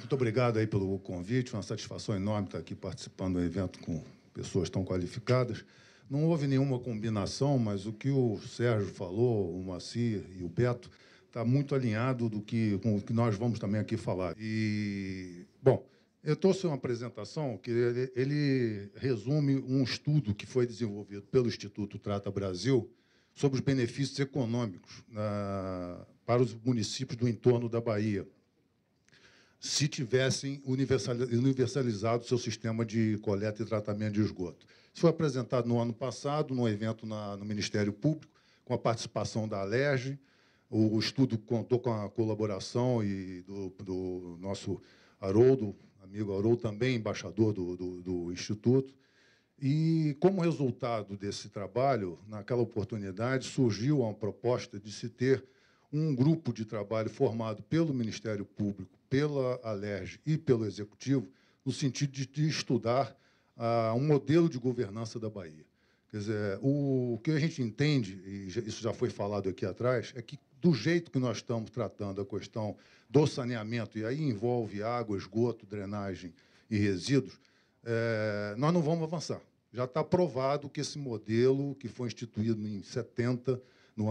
Muito obrigado aí pelo convite, uma satisfação enorme estar aqui participando do evento com pessoas tão qualificadas. Não houve nenhuma combinação, mas o que o Sérgio falou, o Moacir e o Beto, está muito alinhado com o que nós vamos também aqui falar. Bom, eu trouxe uma apresentação que ele resume um estudo que foi desenvolvido pelo Instituto Trata Brasil sobre os benefícios econômicos para os municípios do entorno da Bahia, se tivessem universalizado o seu sistema de coleta e tratamento de esgoto. Isso foi apresentado no ano passado, num evento no Ministério Público, com a participação da Alerj. O estudo contou com a colaboração do nosso Haroldo, amigo Haroldo, também embaixador do Instituto. E, como resultado desse trabalho, naquela oportunidade, surgiu uma proposta de se ter um grupo de trabalho formado pelo Ministério Público, pela Alerj e pelo Executivo, no sentido de estudar um modelo de governança da Bahia. Quer dizer, o que a gente entende, e isso já foi falado aqui atrás, é que, do jeito que nós estamos tratando a questão do saneamento, e aí envolve água, esgoto, drenagem e resíduos, nós não vamos avançar. Já está provado que esse modelo, que foi instituído em 70, nos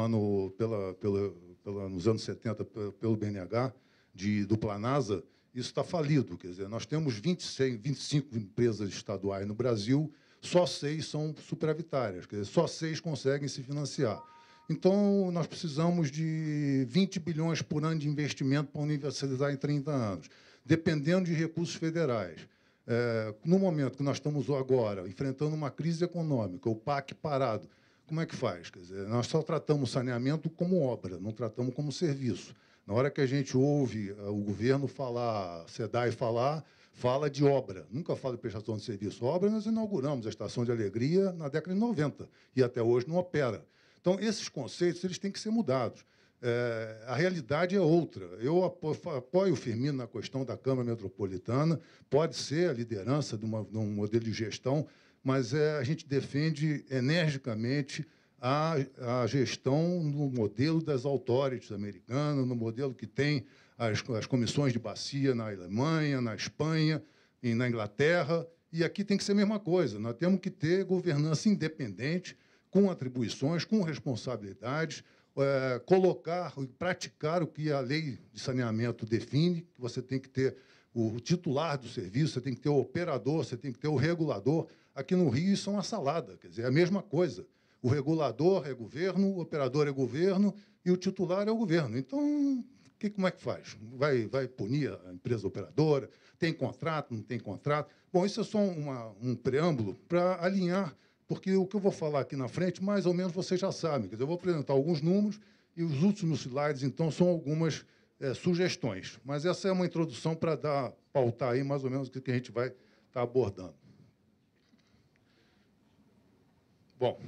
anos 70, pelo BNH, do Planasa, isso está falido. Quer dizer, nós temos 25 empresas estaduais no Brasil, só 6 são superavitárias, quer dizer, só 6 conseguem se financiar. Então, nós precisamos de 20 bilhões por ano de investimento para universalizar em 30 anos, dependendo de recursos federais. No momento que nós estamos agora enfrentando uma crise econômica, o PAC parado, como é que faz? Quer dizer, nós só tratamos saneamento como obra, não tratamos como serviço. Na hora que a gente ouve o governo falar, a SEDAI fala de obra, nunca fala de prestação de serviço. Obra, nós inauguramos a Estação de Alegria na década de 90 e até hoje não opera. Então, esses conceitos eles têm que ser mudados. A realidade é outra. Eu apoio o Firmino na questão da Câmara Metropolitana, pode ser a liderança de um modelo de gestão, mas a gente defende energicamente a gestão no modelo das authorities americanas, no modelo que tem as comissões de bacia na Alemanha, na Espanha e na Inglaterra, e aqui tem que ser a mesma coisa. Nós temos que ter governança independente, com atribuições, com responsabilidades, colocar e praticar o que a lei de saneamento define, que você tem que ter o titular do serviço, você tem que ter o operador, você tem que ter o regulador. Aqui no Rio, isso é uma salada, quer dizer, é a mesma coisa. O regulador é governo, o operador é governo e o titular é o governo. Então, como é que faz? Vai punir a empresa operadora? Tem contrato, não tem contrato? Bom, isso é só um preâmbulo para alinhar, porque o que eu vou falar aqui na frente, mais ou menos, vocês já sabem. Quer dizer, eu vou apresentar alguns números e os últimos slides, então, são algumas sugestões. Mas essa é uma introdução para pautar aí, mais ou menos, o que a gente vai estar abordando. Bom,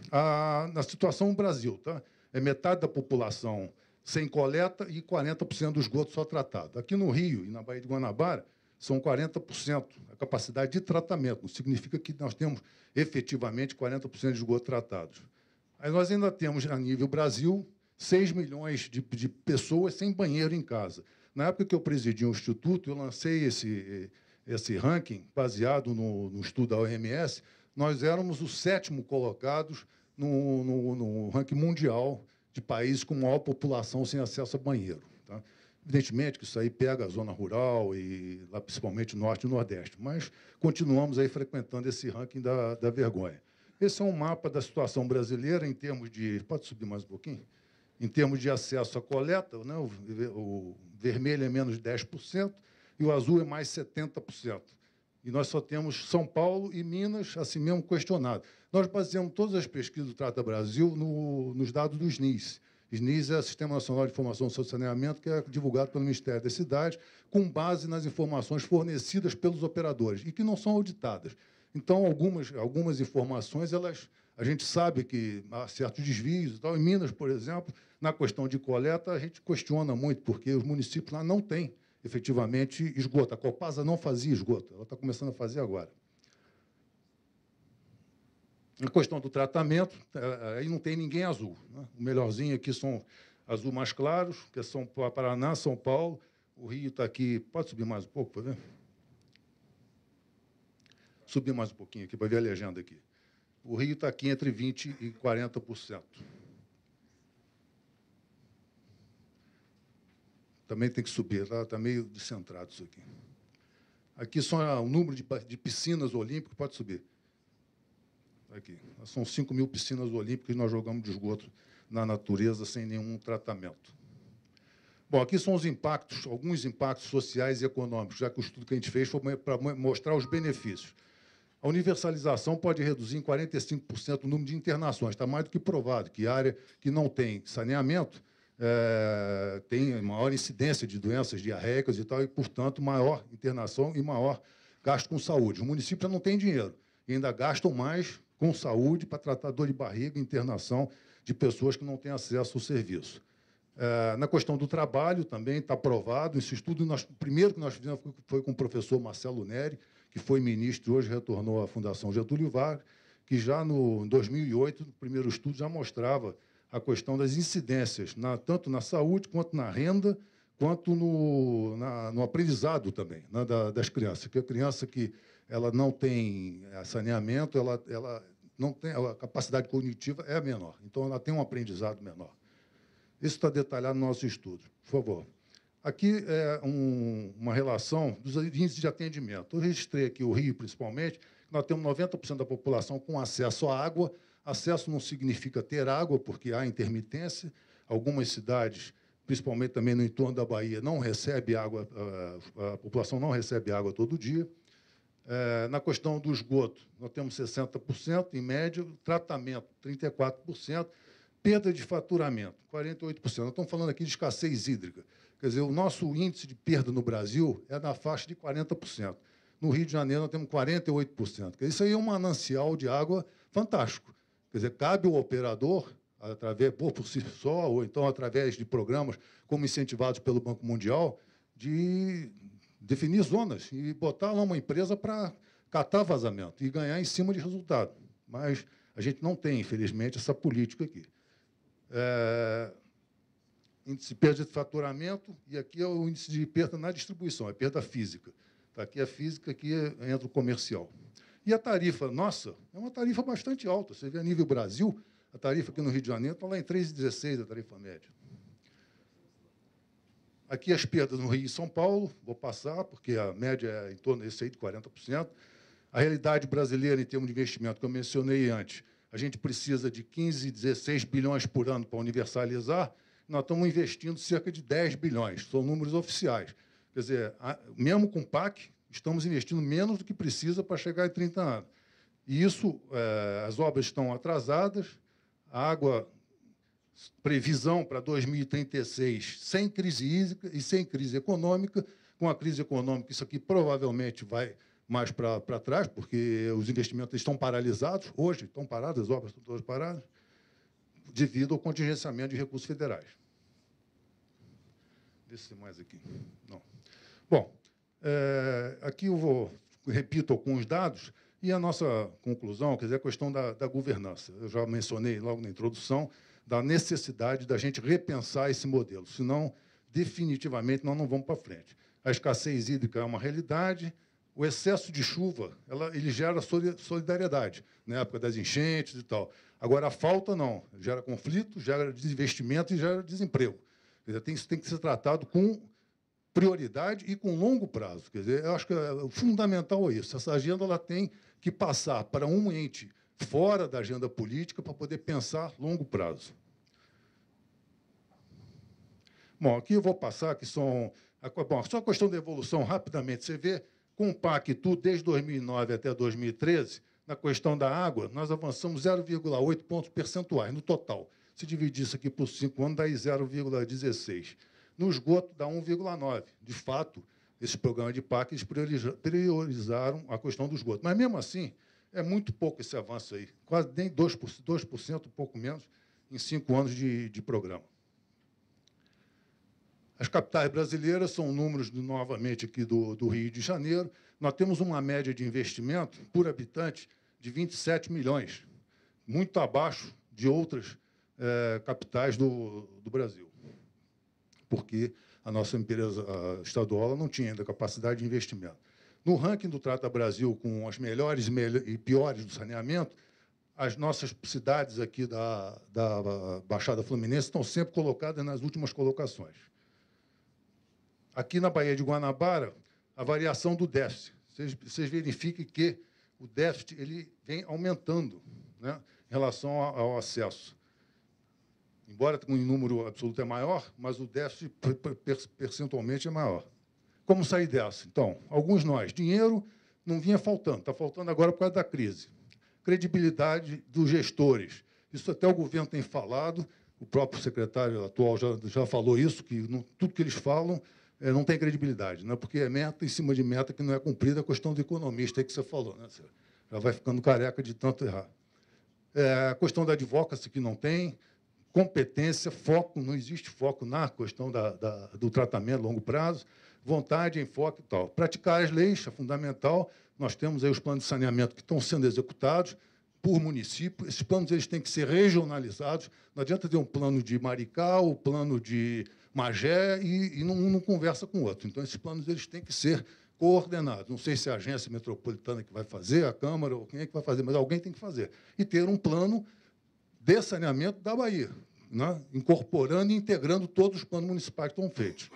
na situação no Brasil, tá? É metade da população sem coleta e 40% do esgoto só tratado. Aqui no Rio e na Baía de Guanabara, são 40% a capacidade de tratamento. Não significa que nós temos, efetivamente, 40% de esgoto tratados. Aí nós ainda temos, a nível Brasil, 6 milhões de pessoas sem banheiro em casa. Na época que eu presidi o Instituto, eu lancei esse ranking, baseado no estudo da OMS. Nós éramos os 7º colocados no ranking mundial de países com maior população sem acesso a banheiro. Tá? Evidentemente que isso aí pega a zona rural e, lá, principalmente, o Norte e o Nordeste, mas continuamos aí frequentando esse ranking da vergonha. Esse é um mapa da situação brasileira em termos de... Pode subir mais um pouquinho? Em termos de acesso à coleta, né? O vermelho é menos de 10% e o azul é mais 70%. E nós só temos São Paulo e Minas, assim mesmo, questionado. Nós baseamos todas as pesquisas do Trata Brasil nos dados do SNIS. SNIS é o Sistema Nacional de Informação sobre Saneamento, que é divulgado pelo Ministério das Cidades, com base nas informações fornecidas pelos operadores e que não são auditadas. Então, algumas informações, a gente sabe que há certos desvios. Em Minas, por exemplo, na questão de coleta, a gente questiona muito, porque os municípios lá não têm, efetivamente, esgoto. A Copasa não fazia esgoto, ela está começando a fazer agora. A questão do tratamento, aí não tem ninguém azul. Né? O melhorzinho aqui são azul mais claros, que é Paraná, São Paulo, O Rio está aqui... Pode subir mais um pouco para ver? Subir mais um pouquinho aqui para ver a legenda aqui. O Rio está aqui entre 20% e 40%. Também tem que subir, está meio descentrado isso aqui. Aqui só o número de piscinas olímpicas, pode subir. Aqui. São 5.000 piscinas olímpicas que nós jogamos de esgoto na natureza sem nenhum tratamento. Bom, aqui são os impactos, alguns impactos sociais e econômicos, já que o estudo que a gente fez foi para mostrar os benefícios. A universalização pode reduzir em 45% o número de internações. Está mais do que provado que a área que não tem saneamento tem maior incidência de doenças diarreicas e tal, e, portanto, maior internação e maior gasto com saúde. Os municípios não têm dinheiro e ainda gastam mais com saúde para tratar dor de barriga e internação de pessoas que não têm acesso ao serviço. Na questão do trabalho, também está provado. Esse estudo, o primeiro que nós fizemos foi com o professor Marcelo Neri, que foi ministro e hoje retornou à Fundação Getúlio Vargas, que já em 2008, no primeiro estudo, já mostrava a questão das incidências, tanto na saúde, quanto na renda, quanto no aprendizado também, né, das crianças. Porque a criança que ela não tem saneamento, ela não tem, a capacidade cognitiva é menor, então ela tem um aprendizado menor. Isso está detalhado no nosso estudo. Por favor. Aqui é uma relação dos índices de atendimento. Eu registrei aqui o Rio, principalmente, nós temos 90% da população com acesso à água. Acesso não significa ter água, porque há intermitência. Algumas cidades, principalmente também no entorno da Bahia, não recebe água, a população não recebe água todo dia. Na questão do esgoto, nós temos 60%, em média, tratamento, 34%, perda de faturamento, 48%. Nós estamos falando aqui de escassez hídrica. Quer dizer, o nosso índice de perda no Brasil é na faixa de 40%. No Rio de Janeiro, nós temos 48%. Isso aí é um manancial de água fantástico. Quer dizer, cabe ao operador, através, por si só, ou então através de programas como incentivados pelo Banco Mundial, de definir zonas e botar lá uma empresa para catar vazamento e ganhar em cima de resultado. Mas a gente não tem, infelizmente, essa política aqui. Índice de perda de faturamento, e aqui é o índice de perda na distribuição, é perda física. Tá, aqui é física, aqui entra o comercial. E a tarifa nossa é uma tarifa bastante alta. Você vê a nível Brasil, a tarifa aqui no Rio de Janeiro está lá em 3,16 a tarifa média. Aqui as perdas no Rio e São Paulo, vou passar, porque a média é em torno desse aí de 40%. A realidade brasileira, em termos de investimento, que eu mencionei antes, a gente precisa de 15, 16 bilhões por ano para universalizar, nós estamos investindo cerca de 10 bilhões, são números oficiais. Quer dizer, mesmo com o PAC, estamos investindo menos do que precisa para chegar em 30 anos. E isso, as obras estão atrasadas, a água, previsão para 2036, sem crise hídrica e sem crise econômica. Com a crise econômica, isso aqui provavelmente vai mais para trás, porque os investimentos estão paralisados, hoje estão parados, as obras estão todas paradas, devido ao contingenciamento de recursos federais. Deixa eu ver mais aqui. Não. Bom, aqui eu repito alguns dados, e a nossa conclusão, quer dizer, a questão da governança. Eu já mencionei logo na introdução da necessidade da gente repensar esse modelo, senão, definitivamente, nós não vamos para frente. A escassez hídrica é uma realidade, o excesso de chuva ele gera solidariedade, na época das enchentes e tal. Agora, a falta, não. Gera conflito, gera desinvestimento e gera desemprego. Quer dizer, isso tem que ser tratado com prioridade e com longo prazo. Quer dizer, eu acho que é fundamental isso. Essa agenda ela tem que passar para um ente fora da agenda política para poder pensar longo prazo. Bom, aqui eu vou passar, que são... Bom, só a questão da evolução, rapidamente. Você vê, com o PAC e tudo, desde 2009 até 2013, na questão da água, nós avançamos 0,8 pontos percentuais no total. Se dividir isso aqui por 5 anos, dá 0,16. No esgoto, dá 1,9. De fato, esse programa de PAC eles priorizaram a questão do esgoto. Mas, mesmo assim, é muito pouco esse avanço aí. Quase nem 2%, um pouco menos, em 5 anos de programa. As capitais brasileiras são números, novamente, aqui do Rio de Janeiro. Nós temos uma média de investimento por habitante de 27 milhões, muito abaixo de outras capitais do Brasil, porque a nossa empresa estadual não tinha ainda capacidade de investimento. No ranking do Trata Brasil, com as melhores e piores do saneamento, as nossas cidades aqui da Baixada Fluminense estão sempre colocadas nas últimas colocações. Aqui na Baía de Guanabara, a variação do déficit. Vocês verifiquem que o déficit ele vem aumentando, né, em relação ao acesso. Embora o número absoluto é maior, mas o déficit percentualmente é maior. Como sair dessa? Então, alguns nós. Dinheiro não vinha faltando, está faltando agora por causa da crise. Credibilidade dos gestores. Isso até o governo tem falado, o próprio secretário atual já falou isso, que tudo que eles falam não tem credibilidade, né? Porque é meta em cima de meta que não é cumprida, a questão do economista aí que você falou, né? Você já vai ficando careca de tanto errar. A questão da advocacy, que não tem, competência, foco, não existe foco na questão do tratamento a longo prazo, vontade, enfoque e tal. Praticar as leis é fundamental. Nós temos aí os planos de saneamento que estão sendo executados por município. Esses planos eles têm que ser regionalizados. Não adianta ter um plano de Maricá, o plano de Magé, e não conversa com o outro. Então, esses planos eles têm que ser coordenados. Não sei se é a agência metropolitana que vai fazer, a Câmara, ou quem é que vai fazer, mas alguém tem que fazer. E ter um plano de saneamento da Bahia, né? Incorporando e integrando todos os planos municipais que estão feitos.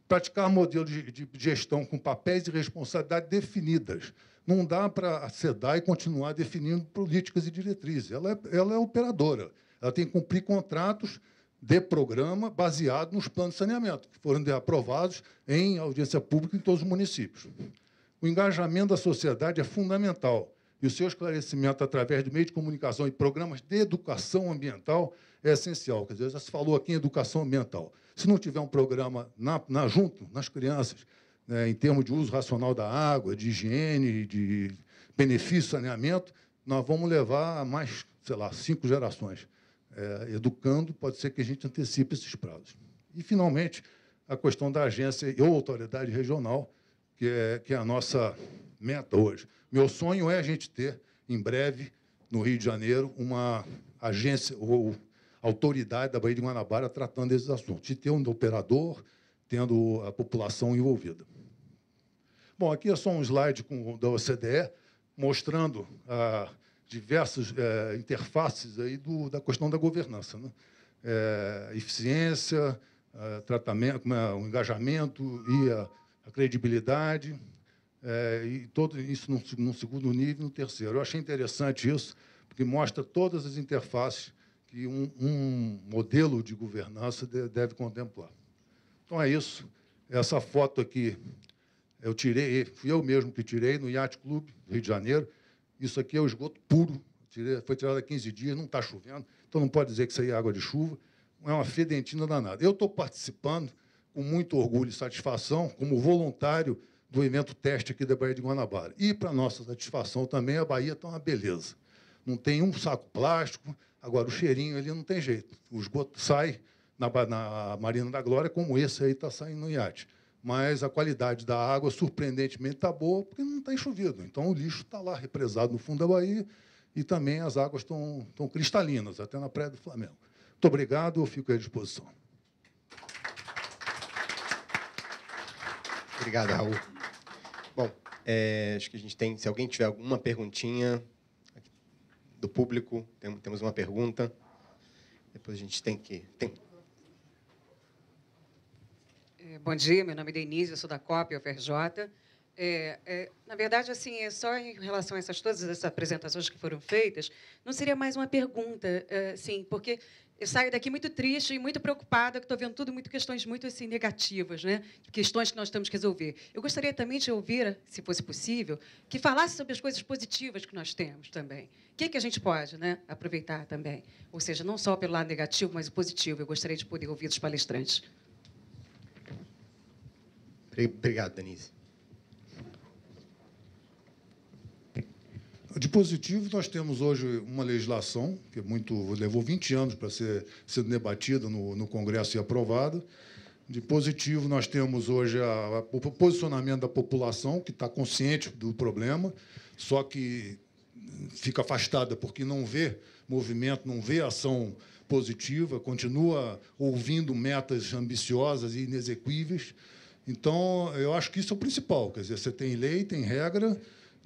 Praticar modelos de gestão com papéis e responsabilidades definidas. Não dá para a SEDAI continuar definindo políticas e diretrizes. Ela é operadora. Ela tem que cumprir contratos de programa baseado nos planos de saneamento, que foram aprovados em audiência pública em todos os municípios. O engajamento da sociedade é fundamental, e o seu esclarecimento através de meios de comunicação e programas de educação ambiental é essencial. Quer dizer, já se falou aqui em educação ambiental. Se não tiver um programa junto nas crianças, né, em termos de uso racional da água, de higiene, de benefício, saneamento, nós vamos levar a mais, sei lá, 5 gerações. Educando, pode ser que a gente antecipe esses prazos. E, finalmente, a questão da agência ou autoridade regional, que é a nossa meta hoje. Meu sonho é a gente ter, em breve, no Rio de Janeiro, uma agência ou autoridade da Baía de Guanabara tratando desses assuntos, e ter um operador, tendo a população envolvida. Bom, aqui é só um slide da OCDE, mostrando diversas interfaces aí da questão da governança, né? Eficiência, tratamento, o engajamento e a credibilidade, e todo isso num segundo nível e no terceiro. Eu achei interessante isso, porque mostra todas as interfaces que um modelo de governança deve contemplar. Então, é isso. Essa foto aqui, fui eu mesmo que tirei no Yacht Club, Rio de Janeiro. Isso aqui é o esgoto puro, foi tirado há 15 dias, não está chovendo, então não pode dizer que isso aí é água de chuva, é uma fedentina danada. Eu estou participando com muito orgulho e satisfação, como voluntário do evento teste aqui da Baía de Guanabara. E, para nossa satisfação também, a Bahia está uma beleza. Não tem um saco plástico, agora o cheirinho ali não tem jeito. O esgoto sai na Marina da Glória, como esse aí está saindo no iate. Mas a qualidade da água, surpreendentemente, está boa, porque não tem chovido. Então, o lixo está lá represado no fundo da Bahia e também as águas estão cristalinas, até na Praia do Flamengo. Muito obrigado, eu fico à disposição. Obrigado, Raul. Bom, acho que a gente tem... Se alguém tiver alguma perguntinha do público, temos uma pergunta. Depois a gente tem que... Bom dia, meu nome é Denise, eu sou da COP, UFRJ. Na verdade, assim, só em relação a todas essas apresentações que foram feitas, não seria mais uma pergunta, sim, porque eu saio daqui muito triste e muito preocupada, que estou vendo tudo questões muito assim, negativas, né? Questões que nós temos que resolver. Eu gostaria também de ouvir, se fosse possível, que falasse sobre as coisas positivas que nós temos também. O que a gente pode, né, aproveitar também? Ou seja, não só pelo lado negativo, mas o positivo. Eu gostaria de poder ouvir dos palestrantes. Obrigado, Denise. De positivo, nós temos hoje uma legislação que levou 20 anos para ser debatida no Congresso e aprovada. De positivo, nós temos hoje o posicionamento da população, que está consciente do problema, só que fica afastada porque não vê movimento, não vê ação positiva, continua ouvindo metas ambiciosas e inexequíveis. Então, eu acho que isso é o principal. Quer dizer, você tem lei, tem regra,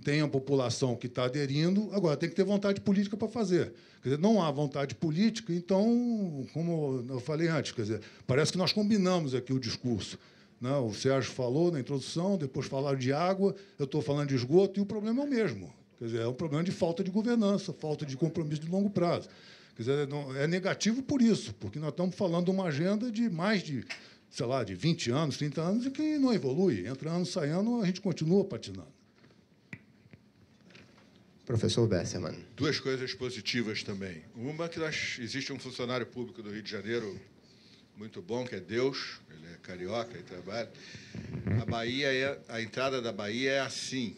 tem a população que está aderindo, agora tem que ter vontade política para fazer. Quer dizer, não há vontade política, então, como eu falei antes, quer dizer, parece que nós combinamos aqui o discurso. Não, o Sérgio falou na introdução, depois falaram de água, eu estou falando de esgoto, e o problema é o mesmo. Quer dizer, é um problema de falta de governança, falta de compromisso de longo prazo. Quer dizer, é negativo por isso, porque nós estamos falando de uma agenda de mais de, sei lá, de 20 anos, 30 anos, e que não evolui. Entra ano, sai ano, a gente continua patinando. Professor Bessermann. Duas coisas positivas também. Uma, que existe um funcionário público do Rio de Janeiro muito bom, que é Deus, ele é carioca e trabalha. A entrada da Bahia é assim.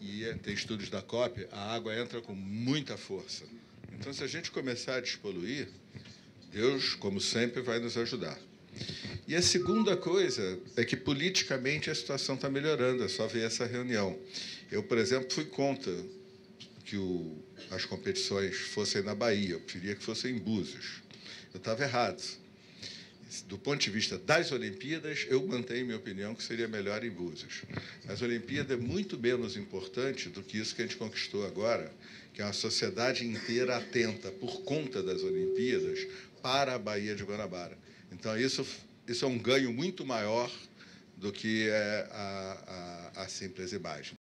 E tem estudos da COP, a água entra com muita força. Então, se a gente começar a despoluir, Deus, como sempre, vai nos ajudar. E a segunda coisa é que, politicamente, a situação está melhorando, é só ver essa reunião. Eu, por exemplo, fui contra que as competições fossem na Bahia, eu preferia que fossem em Búzios. Eu estava errado. Do ponto de vista das Olimpíadas, eu mantenho minha opinião que seria melhor em Búzios. As Olimpíadas é muito menos importante do que isso que a gente conquistou agora, que é uma sociedade inteira atenta, por conta das Olimpíadas, para a Baía de Guanabara. Então, isso é um ganho muito maior do que a simples imagem.